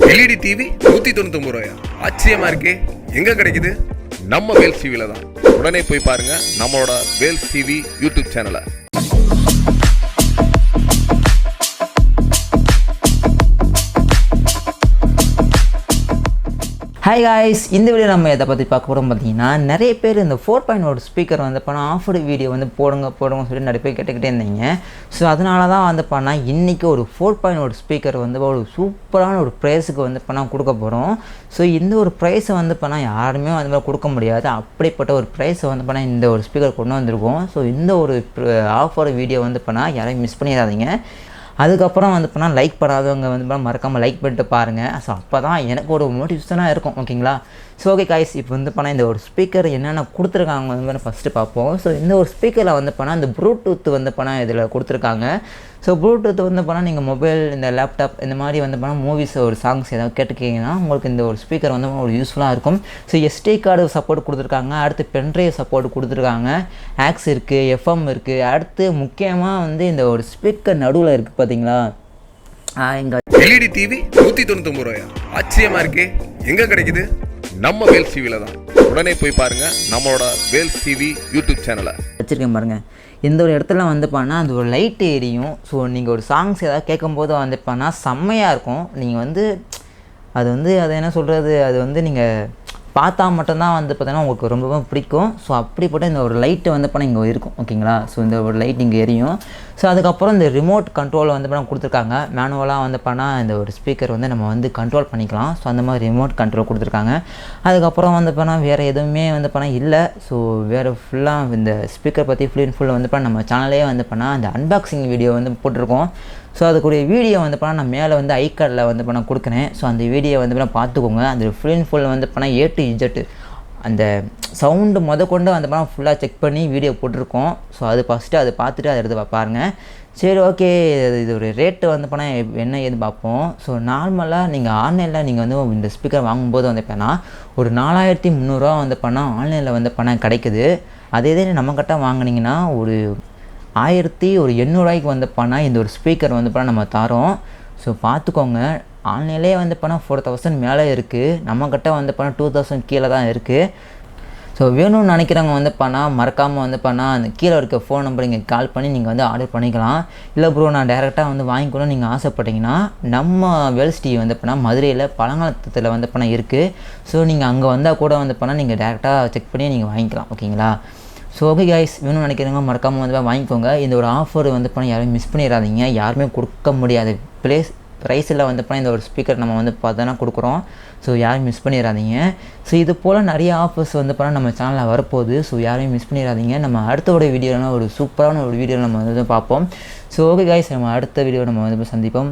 LED TV 199 ரூபாயா? ஆச்சரியமா இருக்கே. எங்க கிடைக்குது? நம்ம வேல்ஸ் டிவில தான். உடனே போய் பாருங்க நம்மளோட வேல்ஸ் டிவி யூடியூப் சேனலை. ஹாய் காய்ஸ், இந்த வீடியோ நம்ம எதை பற்றி பார்க்க போகிறோம் பார்த்தீங்கன்னா, நிறைய பேர் இந்த 4.1 ஸ்பீக்கர் வந்து பண்ணால் ஆஃபர்டு வீடியோ வந்து போடுங்க சொல்லி நிறைய பேர் கேட்டுக்கிட்டே இருந்தீங்க. ஸோ அதனால தான் வந்து பண்ணால் இன்றைக்கி ஒரு 4.1 ஸ்பீக்கர் வந்து ஒரு சூப்பரான ஒரு ப்ரைஸுக்கு வந்து பண்ணால் கொடுக்க போகிறோம். ஸோ இந்த ஒரு ப்ரைஸை வந்து பண்ணால் யாருமே வந்து மாதிரி கொடுக்க முடியாது. அப்படிப்பட்ட ஒரு ப்ரைஸை வந்து பண்ணால் இந்த ஒரு ஸ்பீக்கர் கொண்டு வந்திருக்கோம். ஸோ இந்த ஒரு ஆஃபர் வீடியோ வந்து பண்ணால் யாரையும் மிஸ் பண்ணிடாதீங்க. அதுக்கப்புறம் வந்து பண்ணால் லைக் பண்ணாதவங்க வந்து மறக்காமல் லைக் பண்ணிட்டு பாருங்கள். ஸோ அப்போ தான் எனக்கு ஒரு மோட்டிவேஷனாக இருக்கும். ஓகேங்களா? ஸோ ஓகே காய்ஸ், இப்போ வந்து பண்ணால் இந்த ஒரு ஸ்பீக்கர் என்னென்ன கொடுத்துருக்காங்க வந்து ஃபஸ்ட்டு பார்ப்போம். ஸோ இந்த ஒரு ஸ்பீக்கரில் வந்து பண்ணால் இந்த ப்ளூடூத் வந்து பண்ணால் இதில் கொடுத்துருக்காங்க. ஸோ ப்ளூடூத் வந்து பண்ணால் நீங்கள் மொபைல், இந்த லேப்டாப் இந்த மாதிரி வந்து பண்ணால் மூவிஸ் ஒரு சாங்ஸ் ஏதாவது கேட்டுக்கிங்கன்னா உங்களுக்கு இந்த ஒரு ஸ்பீக்கர் வந்து ஒரு யூஸ்ஃபுல்லாக இருக்கும். ஸோ எஸ்டி கார்டு சப்போர்ட் கொடுத்துருக்காங்க, அடுத்து பென்ட்ரைவ் சப்போர்ட் கொடுத்துருக்காங்க, ஆக்ஸ் இருக்குது, எஃப்எம் இருக்குது. அடுத்து முக்கியமாக வந்து இந்த ஒரு ஸ்பீக்கர் நடுவில் இருக்குது பார்த்தீங்களா, எங்கள் எல்இடி டிவி 199 ரூபாயா? ஆச்சரியமா இருக்கே. எங்க கிடைக்குது? நம்ம வேல்ஸ் டிவில தான். உடனே போய் பாருங்க நம்மளோட வேல்ஸ் டிவி யூடியூப் சேனலை. வச்சுருக்கேன் பாருங்கள். இந்த ஒரு இடத்துல வந்து பண்ணால் அந்த ஒரு லைட் எரியும். ஸோ நீங்கள் ஒரு சாங்ஸ் ஏதாவது கேட்கும்போது வந்து பண்ணால் செம்மையாக இருக்கும். நீங்கள் வந்து அது என்ன சொல்கிறது, அது வந்து நீங்கள் பார்த்தா மட்டும்தான் வந்து பார்த்தீங்கன்னா உங்களுக்கு ரொம்ப பிடிக்கும். ஸோ அப்படிப்பட்ட இந்த ஒரு லைட்டு வந்து பண்ணால் இங்கே இருக்கும். ஓகேங்களா? ஸோ இந்த ஒரு லைட் இங்கே எரியும். ஸோ அதுக்கப்புறம் இந்த ரிமோட் கண்ட்ரோல் வந்து பண்ணால் கொடுத்துருக்காங்க. மேனுவலாக வந்து பண்ணால் இந்த ஒரு ஸ்பீக்கர் வந்து நம்ம வந்து கண்ட்ரோல் பண்ணிக்கலாம். ஸோ அந்த மாதிரி ரிமோட் கண்ட்ரோல் கொடுத்துருக்காங்க. அதுக்கப்புறம் வந்து பண்ணால் வேறு எதுவுமே வந்து பண்ணால் இல்லை. ஸோ வேறு ஃபுல்லாக இந்த ஸ்பீக்கர் பற்றி ஃபுல் வந்து பண்ணால் நம்ம சேனலே வந்து பண்ணால் அந்த அன்பாக்சிங் வீடியோ வந்து போட்டிருக்கோம். ஸோ அதுக்குரிய வீடியோ வந்து பண்ணால் நான் மேலே வந்து ஐகார்டில் வந்து பண்ணால் கொடுக்குறேன். ஸோ அந்த வீடியோ வந்து பண்ணால் பார்த்துக்கோங்க. அந்த ஃபுல் வந்து பண்ணால் A to Z அந்த சவுண்டு கொண்டு வந்து பண்ணால் ஃபுல்லாக செக் பண்ணி வீடியோ போட்டிருக்கோம். ஸோ அது ஃபஸ்ட்டு அதை பார்த்துட்டு அதை எடுத்து பாருங்கள். சரி, ஓகே. இது ஒரு ரேட்டு வந்து பண்ணால் என்ன ஏது பார்ப்போம். ஸோ நார்மலாக நீங்கள் ஆன்லைனில் நீங்கள் வந்து இந்த ஸ்பீக்கர் வாங்கும்போது வந்து பண்ணால் ஒரு 4300 வந்து பண்ணால் ஆன்லைனில் வந்து பண்ணால் கிடைக்குது. அதே நம்மக்கிட்ட வாங்கினீங்கன்னா ஒரு 1800 வந்து பண்ணால் இந்த ஒரு ஸ்பீக்கர் வந்து பண்ணால் நம்ம தரோம். ஸோ பார்த்துக்கோங்க. ஆன்லைன்லேயே வந்து பண்ணால் 4000 மேலே இருக்குது. நம்மக்கிட்ட வந்து பண்ணால் 2000 கீழே தான் இருக்குது. ஸோ வேணும்னு நினைக்கிறவங்க வந்து பண்ணால் மறக்காமல் வந்து பண்ணால் அந்த கீழே இருக்க ஃபோன் நம்பர் இங்கே கால் பண்ணி நீங்கள் வந்து ஆர்டர் பண்ணிக்கலாம். இல்லை ப்ரோ நான் டேரெக்டாக வந்து வாங்கிக்கணும்னு நீங்கள் ஆசைப்பட்டீங்கன்னா நம்ம வேல்ஸ் டிவி வந்து பண்ணால் மதுரையில் பழங்காலத்தில் வந்து பண்ணால் இருக்குது. ஸோ நீங்கள் அங்கே வந்தால் கூட வந்து பண்ணால் நீங்கள் டேரெக்டாக செக் பண்ணி நீங்கள் வாங்கிக்கலாம். ஓகேங்களா? ஸோ ஓகே கைஸ், வேணும்னு நினைக்கிறவங்க மறக்காமல் வந்து வாங்கிக்கோங்க. இந்த ஒரு ஆஃபர் வந்து பண்ணால் யாரும் மிஸ் பண்ணிடாதீங்க. யாருமே கொடுக்க முடியாது ப்ரைஸில் வந்து பண்ணால் இந்த ஒரு ஸ்பீக்கர் நம்ம வந்து பார்த்தோன்னா கொடுக்குறோம். ஸோ யாரும் மிஸ் பண்ணிடாதீங்க. ஸோ இது போல் நிறைய ஆஃபர்ஸ் வந்து பண்ணால் நம்ம சேனலில் வரப்போகுது. ஸோ யாரையும் மிஸ் பண்ணிடாதீங்க. நம்ம அடுத்த ஒரு வீடியோவில் ஒரு சூப்பரான ஒரு வீடியோ நம்ம வந்து பார்ப்போம். ஸோ ஓகே கைஸ், நம்ம அடுத்த வீடியோ நம்ம வந்து சந்திப்போம்.